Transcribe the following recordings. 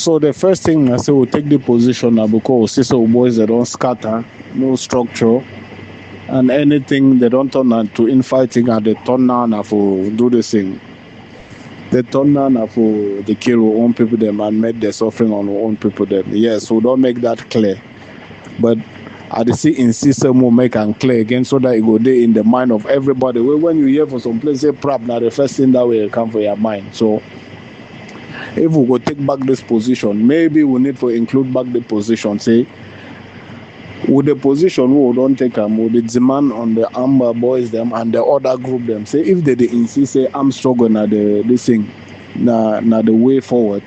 So the first thing I say, we'll take the position now because sister boys they don't scatter, no structure, and anything they don't turn on to infighting and they turn on for do the thing. They turn on for the kill our own people them and make the suffering on our own people them. Yes, we don't make that clear. But I see in system will make and clear again so that it go there in the mind of everybody. When you hear for some place say Prap, now the first thing that will come for your mind. So if we go take back this position, maybe we need to include back the position. Say, with the position we don't take them, with the demand on the Amber boys them and the other group them. Say if they insist, say I'm struggling at this thing, na the way forward.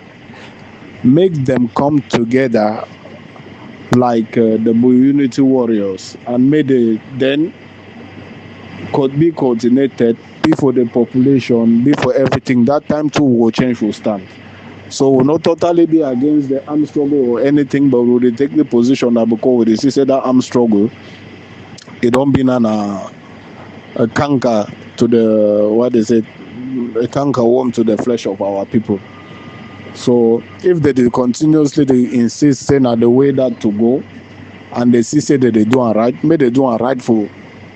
Make them come together like the unity warriors, and may they then could be coordinated, be for the population, be for everything. That time too will change, will stand. So we'll not totally be against the armed struggle or anything, but we'll take the position that because we see that armed struggle, it don't be a canker to the, what is it, a canker worm to the flesh of our people. So if they continuously insist saying that the way that to go, and they see say that they do right, may they do right for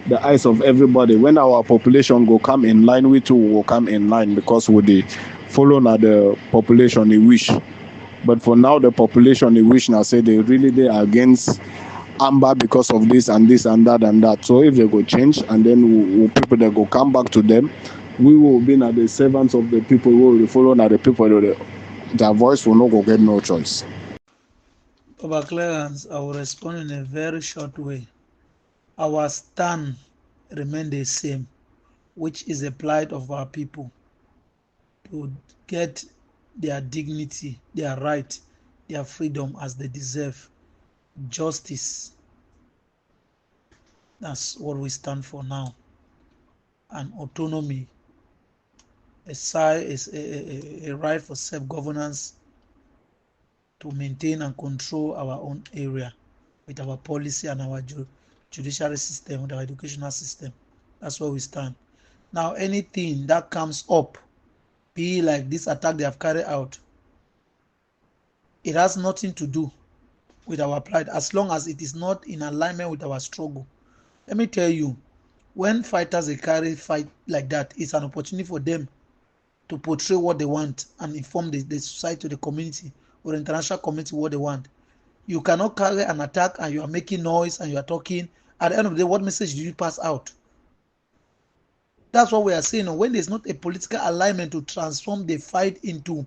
the eyes of everybody. When our population go come in line, we too will come in line because we the follow now the population they wish. But for now, the population they wish now say they are against Amber because of this and this and that and that. So if they go change and then people that go come back to them, we will be now the servants of the people. We will follow now the people. Their voice will not go get no choice. Over Clarence, I will respond in a very short way. Our stand remain the same, which is the plight of our people to get their dignity, their right, their freedom as they deserve. Justice. That's what we stand for now. And autonomy. A right for self-governance to maintain and control our own area with our policy and our judiciary system, with our educational system. That's where we stand. Now, anything that comes up, be like this attack they have carried out, it has nothing to do with our plight as long as it is not in alignment with our struggle. Let me tell you, when fighters they fight like that, it's an opportunity for them to portray what they want and inform the society, the community, or the international community what they want. You cannot carry an attack and you are making noise and you are talking. At the end of the day, what message do you pass out? That's what we are saying. When there's not a political alignment to transform the fight into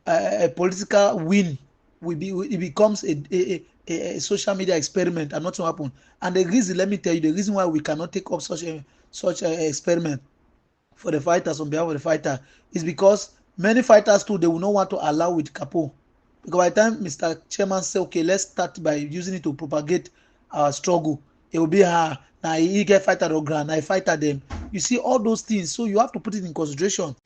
a political win, it becomes a social media experiment and nothing happen. And the reason, let me tell you, the reason why we cannot take up such a experiment for the fighters on behalf of the fighter is because many fighters too, they will not want to allow with Capo. Because by the time Mr. Chairman say, okay, let's start by using it to propagate our struggle, it will be now he get fighter or ground, I fighter them. You see all those things, so you have to put it in consideration.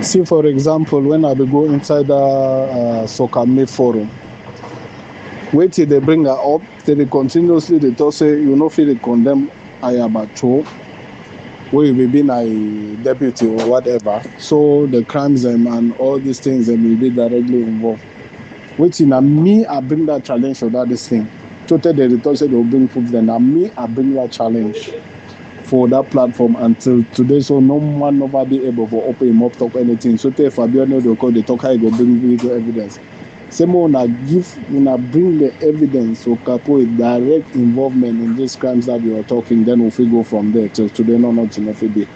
See, for example, when I go inside the soccer mid forum, wait till they bring her up, they continuously they talk say you know feel condemn I am a show, where you be being a deputy or whatever. So the crimes and all these things they will be directly involved. Waiting at me, I bring that challenge for that this thing. Totally they talk say they will bring proof. Then at me, I bring that challenge for that platform until today. So no one never be able to open him up talk anything. So if Fabiano they call the talk, I go bring video evidence. Same when I bring the evidence so Capo direct involvement in these crimes that you are talking, then we'll go from there till today not enough day.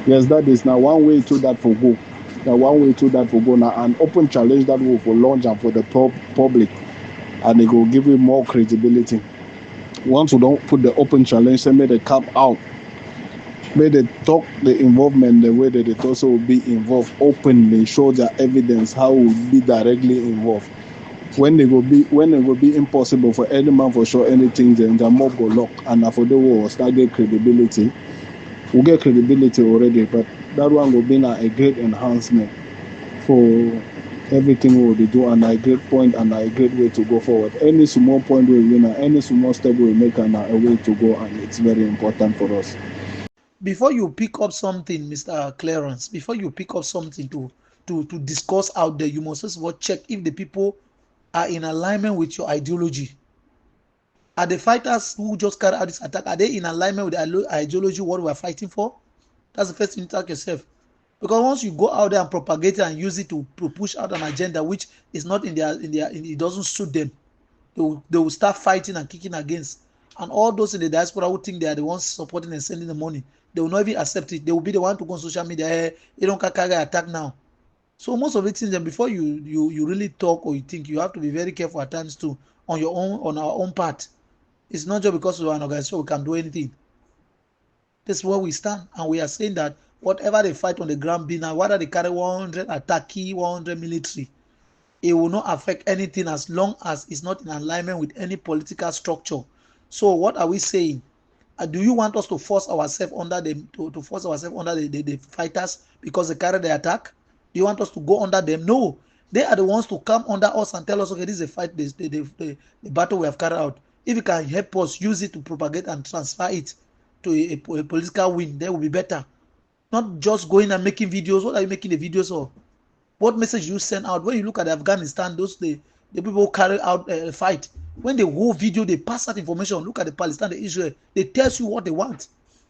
Yes, that is now one way to that for go. Now one way to that for go now an open challenge that will for launch and for the public, and it will give you more credibility. Once we don't put the open challenge, they make the cap out. May they talk the involvement the way that it also will be involved openly, show their evidence how it will be directly involved. When it will be impossible for any man for sure anything, then the mob go lock and for the war start get credibility. We get credibility already, but that one will be a great enhancement for everything we will do and a great point and a great way to go forward. Any small point we win, any small step we make and a way to go, and it's very important for us. Before you pick up something, Mr. Clarence, before you pick up something to to discuss out there, you must first of all check if the people are in alignment with your ideology. Are the fighters who just carry out this attack, are they in alignment with the ideology what we are fighting for? That's the first thing to ask yourself. Because once you go out there and propagate it and use it to push out an agenda which is not it doesn't suit them, they will start fighting and kicking against. And all those in the diaspora who think they are the ones supporting and sending the money, they will not even accept it. They will be the one to go on social media, hey, they don't carry attack now. So most of the things, then before you really talk or you think, you have to be very careful at times too on our own part. It's not just because we are an organization we can do anything. This is where we stand, and we are saying that whatever they fight on the ground, be now whether they carry 100 attacky, 100 military, it will not affect anything as long as it's not in alignment with any political structure. So what are we saying? Do you want us to force ourselves under the fighters because they carry the attack? Do you want us to go under them? No, they are the ones to come under us and tell us, okay, this is a fight, the battle we have carried out. If you can help us use it to propagate and transfer it to a political win, that will be better. Not just going and making videos. What are you making the videos of? What message you send out? When you look at Afghanistan, the people who carry out a fight, when they whole video, they pass that information. Look at the Palestine, the Israel, they tell you what they want.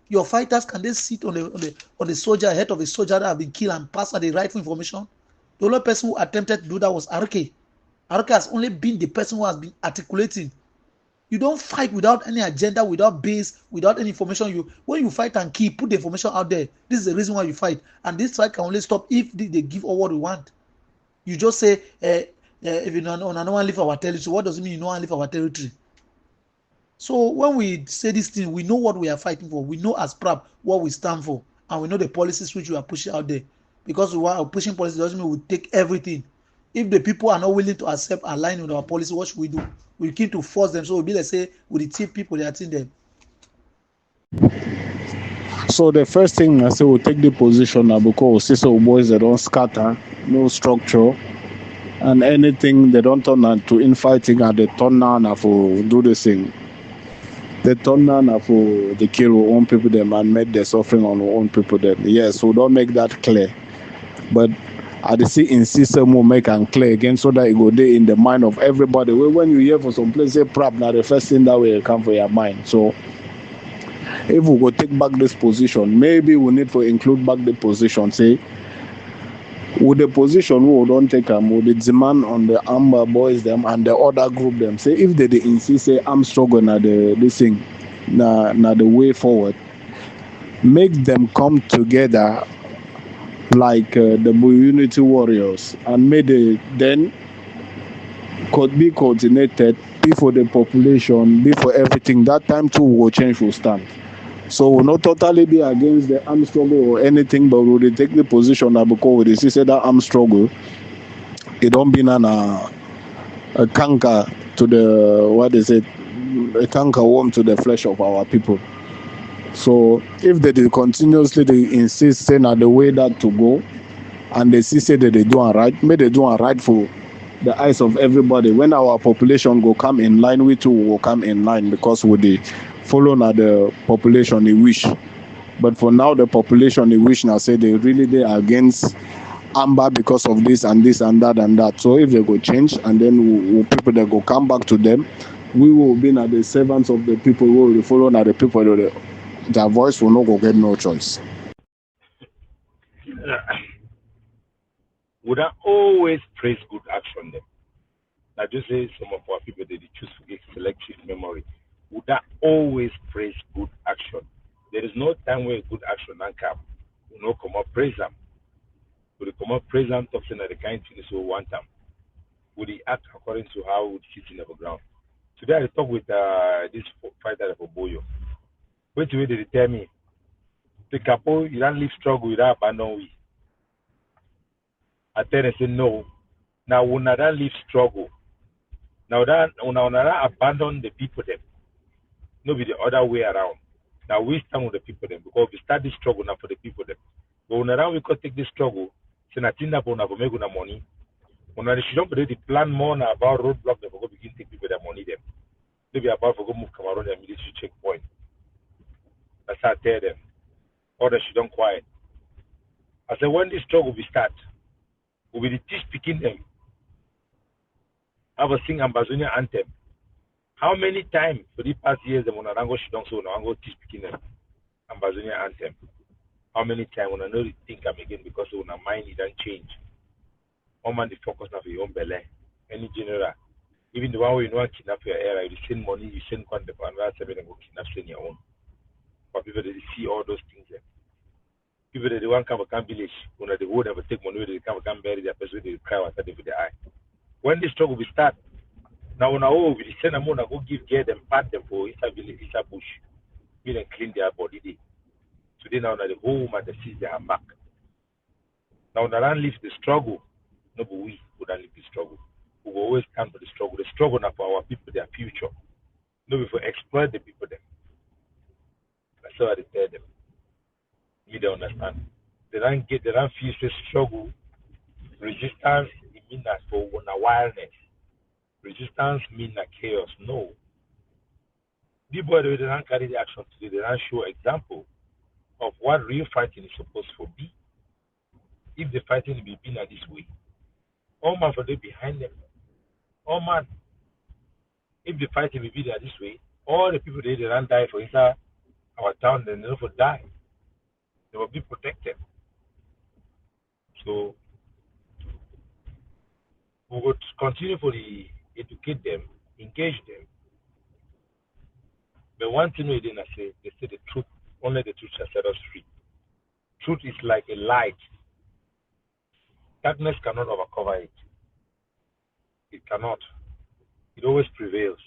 Your fighters, can they sit on the soldier, head of a soldier that have been killed and pass out the rightful information? The only person who attempted to do that was RK. RK has only been the person who has been articulating. You don't fight without any agenda, without base, without any information. When you fight and kill, put the information out there. This is the reason why you fight. And this fight can only stop if they give all what we want. You just say, if you don't want to leave our territory, what does it mean you don't want to leave our territory? So when we say this thing, we know what we are fighting for. We know as Prap what we stand for. And we know the policies which we are pushing out there. Because we are pushing policies doesn't mean we take everything. If the people are not willing to accept align with our policy, what should we do? We keep to force them. So we'll be like say with the thief people, they are teaching them. So the first thing I say, we'll take the position now because see so boys they don't scatter, no structure, and anything they don't turn out to infighting and they turn now for do the thing. They turn now for the kill our own people them and make the suffering on our own people them. Yes, we don't make that clear. But I see insist more make and clear again so that it go there in the mind of everybody. When you hear for some place say Prap, now the first thing that will come for your mind. So if we go take back this position, maybe we need to include back the position. Say, with the position we don't take them, with the demand on the Amber boys them and the other group them. Say if they insist, say I'm struggling at this thing, na the way forward. Make them come together like the unity warriors, and may they then could be coordinated, be for the population, be for everything. That time too will change, will stand. So we'll not totally be against the armed struggle or anything, but we'll take the position that because we see that armed struggle, it don't be a canker to the, what is it, a canker worm to the flesh of our people. So if they continuously insist saying that the way that to go, and they say that they do it right, may they do it right for the eyes of everybody. When our population go come in line, we too will come in line because we the follow now the population they wish. But for now, the population they wish now say they are against Amber because of this and this and that and that. So if they go change and then people that go come back to them, we will be now the servants of the people. We will follow now the people. Their voice will not go get no choice. Would I always praise good action then? I just say some of our people they choose to get selective memory. Would I always praise good action? There is no time where good action can come. We no come up praise them. We come up praise them something that the kind things we want them. Would they act according to how we sit in the ground? Today I talk with this fighter for Boyo. Which way did they tell me? The couple you don't live struggle, you don't abandon we. I tell them say no. Now we not live struggle. Now that we not abandon the people them. No be the other way around. Now we stand with the people them because we start this struggle now for the people them. But when around we could take this struggle, say nothing about na make una money. When they should not be plan more now about roadblock them for go begin take people their money them. Maybe about for go move Cameroon and military checkpoint. That's how I tell them. Or they should don't quiet. I said when this struggle we start, We will teach picking them. I was sing Ambazonia anthem. How many times for the past years the Monarango Shidong so Nango teach picking them Ambazonia anthem? How many times when I know think I'm again because when my mind it don't change. All man the focus now for your own belly. Any general. Even the one where you know kidnap your area, you send money, you send content and that's everything go kidnap your own. But people they see all those things there. People that they want to come village, when they would ever take money, they come bury their person, they cry after they with the eye. When this struggle will start, now when I we send them on, go get them, pat them for Isa village, Isa bush, we then clean their body. Today now the whole man they see their back. Now when I leave the struggle, no, but we would not leave the struggle. We will always stand for the struggle. The struggle now for our people, their future. No, we for exploit the people them. That's how I tell them. You don't understand. They don't feel the struggle. Resistance it means that for wildness. Resistance means that chaos. No. People they don't carry the action today, they don't show example of what real fighting is supposed to be. If the fighting will be in this way, all man for them behind them. All man, if the fighting will be there this way, all the people they don't die for inside our town, they never die. They will be protected. So we will continue to educate them, engage them. But one thing we didn't say, they say the truth, only the truth shall set us free. Truth is like a light. Darkness cannot overcover it. It cannot. It always prevails.